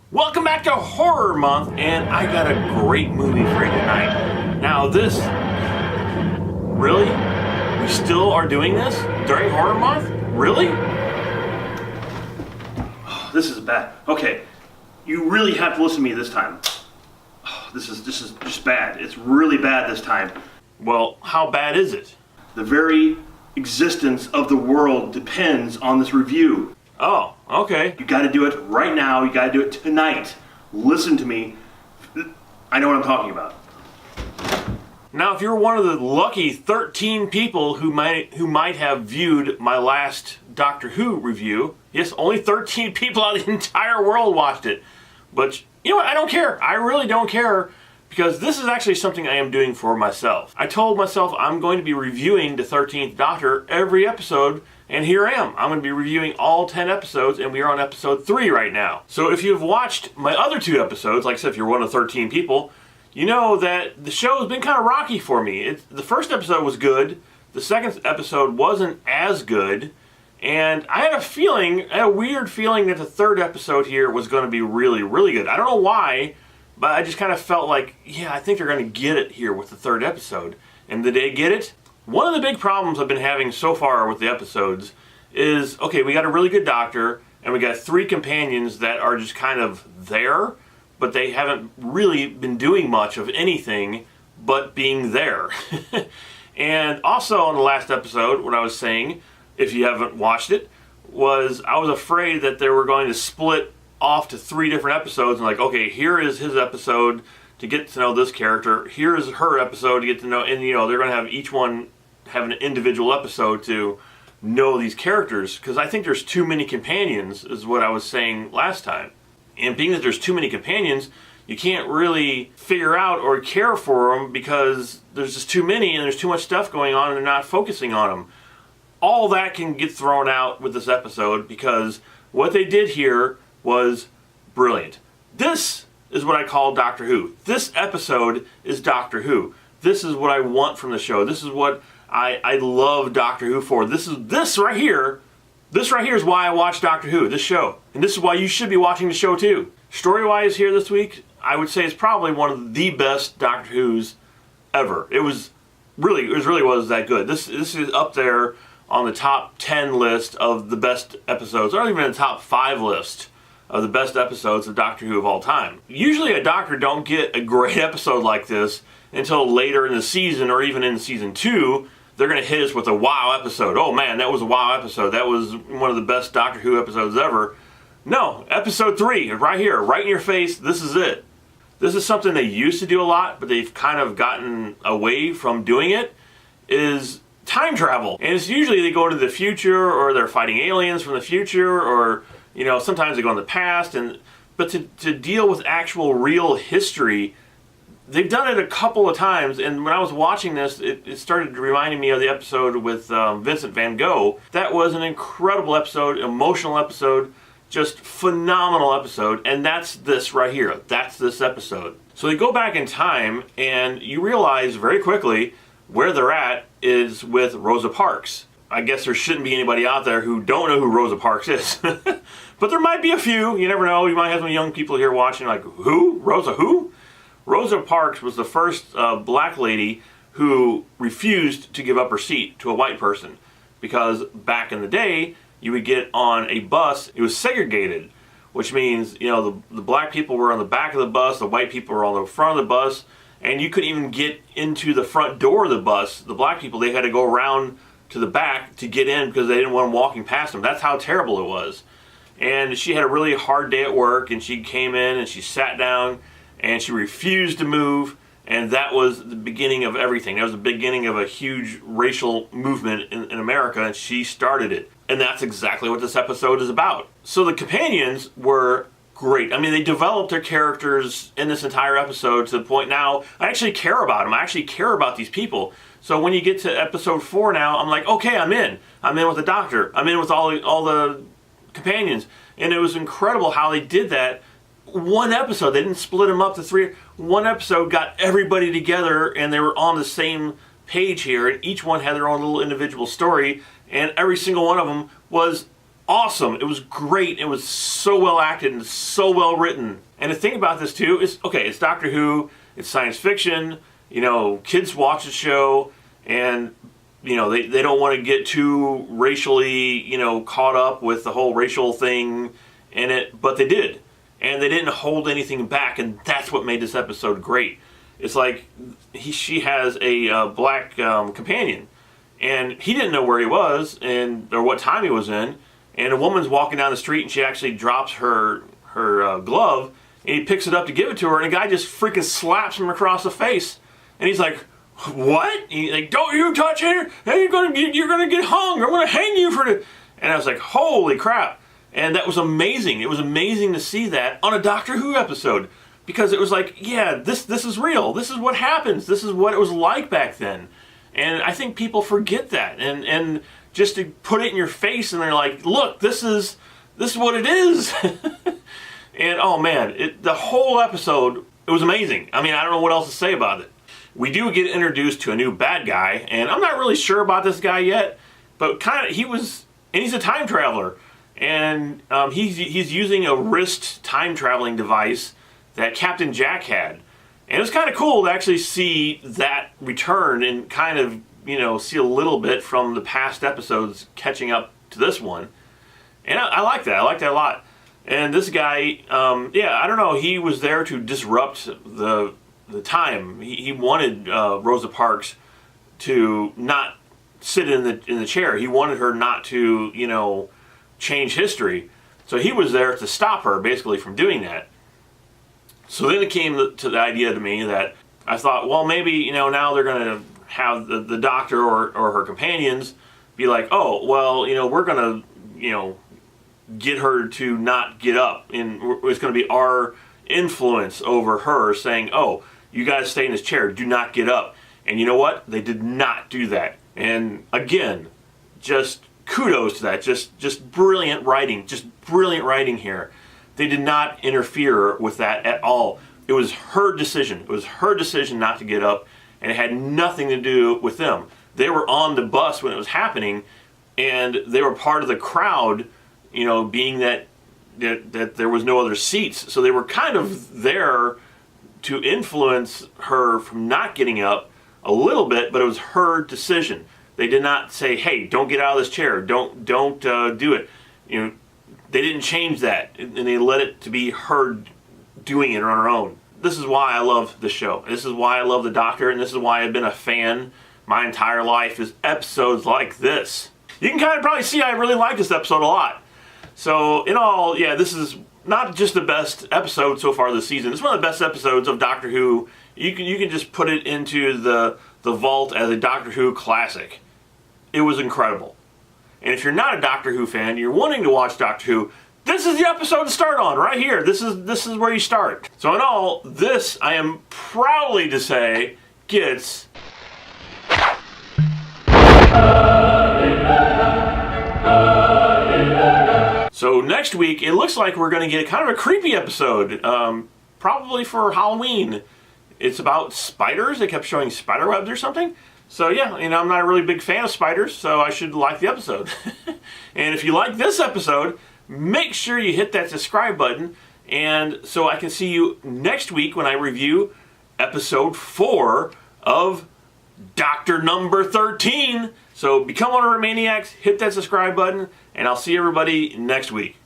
Welcome back to Horror Month, and I got a great movie for you tonight. Now this, really? We still are doing this during Horror Month? Really? Oh, this is bad. Okay, you really have to listen to me this time. Oh, this is just bad. It's really bad this time. Well, how bad is it? The very existence of the world depends on this review. Oh, okay. You gotta do it right now. You gotta do it tonight. Listen to me. I know what I'm talking about. Now, if you're one of the lucky 13 people who might have viewed my last Doctor Who review, yes, only 13 people out of the entire world watched it. But you know what? I don't care. I really don't care, because this is actually something I am doing for myself. I told myself I'm going to be reviewing the 13th Doctor every episode. And here I am. I'm going to be reviewing all 10 episodes, and we are on episode 3 right now. So if you've watched my other 2 episodes, like I said, if you're one of 13 people, you know that the show has been kind of rocky for me. The first episode was good. The second episode wasn't as good. And I had a weird feeling that the third episode here was going to be really, really good. I don't know why, but I just kind of felt like, yeah, I think they're going to get it here with the third episode. And did they get it? One of the big problems I've been having so far with the episodes is, okay, we got a really good doctor, and we got 3 companions that are just kind of there, but they haven't really been doing much of anything but being there. And also on the last episode, what I was saying, if you haven't watched it, was I was afraid that they were going to split off to 3 different episodes, and like, okay, here is his episode to get to know this character, here is her episode to get to know, and you know, they're going to have each one have an individual episode to know these characters, because I think there's too many companions, is what I was saying last time. And being that there's too many companions, you can't really figure out or care for them because there's just too many and there's too much stuff going on and they're not focusing on them. All that can get thrown out with this episode because what they did here was brilliant. This is what I call Doctor Who. This episode is Doctor Who. This is what I want from the show. This is what I love Doctor Who for. This right here is why I watch Doctor Who, this show. And this is why you should be watching the show too. Story-wise here this week, I would say it's probably one of the best Doctor Who's ever. It really was that good. This is up there on the top 10 list of the best episodes, or even the top 5 list of the best episodes of Doctor Who of all time. Usually a Doctor don't get a great episode like this until later in the season, or even in season 2, they're going to hit us with a wow episode. Oh man, that was a wow episode. That was one of the best Doctor Who episodes ever. No, episode 3, right here, right in your face, this is it. This is something they used to do a lot, but they've kind of gotten away from doing it, is time travel. And it's usually they go into the future, or they're fighting aliens from the future, or you know, sometimes they go in the past. But to deal with actual real history, they've done it a couple of times, and when I was watching this, it started reminding me of the episode with Vincent van Gogh. That was an incredible episode, emotional episode, just phenomenal episode, and that's this right here. That's this episode. So they go back in time, and you realize very quickly where they're at is with Rosa Parks. I guess there shouldn't be anybody out there who don't know who Rosa Parks is. But there might be a few. You never know. You might have some young people here watching like, who? Rosa who? Rosa Parks was the first black lady who refused to give up her seat to a white person, because back in the day, you would get on a bus, it was segregated, which means, you know, the black people were on the back of the bus, the white people were on the front of the bus, and you couldn't even get into the front door of the bus. The black people, they had to go around to the back to get in because they didn't want them walking past them. That's how terrible it was. And she had a really hard day at work, and she came in and she sat down and she refused to move, and that was the beginning of everything. That was the beginning of a huge racial movement in America, and she started it. And that's exactly what this episode is about. So the companions were great. I mean, they developed their characters in this entire episode to the point now I actually care about them. I actually care about these people. So when you get to episode 4 now, I'm like, okay, I'm in. I'm in with the Doctor. I'm in with all the companions. And it was incredible how they did that. One episode, they didn't split them up to 3. One episode got everybody together and they were on the same page here, and each one had their own little individual story, and every single one of them was awesome. It was great. It was so well acted and so well written. And the thing about this too is, okay, it's Doctor Who, it's science fiction, you know, kids watch the show, and you know, they don't want to get too racially, you know, caught up with the whole racial thing in it, but they did. And they didn't hold anything back, and that's what made this episode great. It's like she has a black companion, and he didn't know where he was or what time he was in, and a woman's walking down the street, and she actually drops her glove, and he picks it up to give it to her, and the guy just freaking slaps him across the face, and he's like, "What?" He's like, "Don't you touch her! You're gonna get hung! I'm gonna hang you for it!" And I was like, "Holy crap!" And that was amazing. It was amazing to see that on a Doctor Who episode, because it was like, yeah, this is real. This is what happens. This is what it was like back then. And I think people forget that, and just to put it in your face, and they're like, "Look, this is what it is." And oh man, the whole episode, it was amazing. I mean, I don't know what else to say about it. We do get introduced to a new bad guy, and I'm not really sure about this guy yet, but he's a time traveler. And he's using a wrist time traveling device that Captain Jack had. And it's kind of cool to actually see that return and kind of, you know, see a little bit from the past episodes catching up to this one. And I like that. I like that a lot. And this guy, I don't know, he was there to disrupt the time. He wanted Rosa Parks to not sit in the chair. He wanted her not to, you know, change history. So he was there to stop her, basically, from doing that. So then it came to the idea to me that I thought, well, maybe, you know, now they're going to have the Doctor or her companions be like, oh, well, you know, we're going to, you know, get her to not get up. And it's going to be our influence over her saying, oh, you guys stay in this chair, do not get up. And you know what? They did not do that. And again, just kudos to that. Just brilliant writing. Just brilliant writing here. They did not interfere with that at all. It was her decision. It was her decision not to get up, and it had nothing to do with them. They were on the bus when it was happening, and they were part of the crowd, you know, being that there was no other seats. So they were kind of there to influence her from not getting up a little bit, but it was her decision. They did not say, "Hey, don't get out of this chair. Don't do it." You know, they didn't change that, and they let it to be her doing it on her own. This is why I love the show. This is why I love the Doctor, and this is why I've been a fan my entire life. Is episodes like this. You can kind of probably see I really like this episode a lot. So in all, yeah, this is not just the best episode so far this season. It's one of the best episodes of Doctor Who. You can just put it into the vault as a Doctor Who classic. It was incredible. And if you're not a Doctor Who fan, you're wanting to watch Doctor Who, this is the episode to start on right here. This is where you start. So in all, this, I am proudly to say, gets So next week, it looks like we're going to get kind of a creepy episode, probably for Halloween. It's about spiders. They kept showing spider webs or something. So yeah, you know, I'm not a really big fan of spiders, so I should like the episode. And if you like this episode, make sure you hit that subscribe button, and so I can see you next week when I review episode 4 of Doctor Number 13. So become one of our Maniacs, hit that subscribe button, and I'll see everybody next week.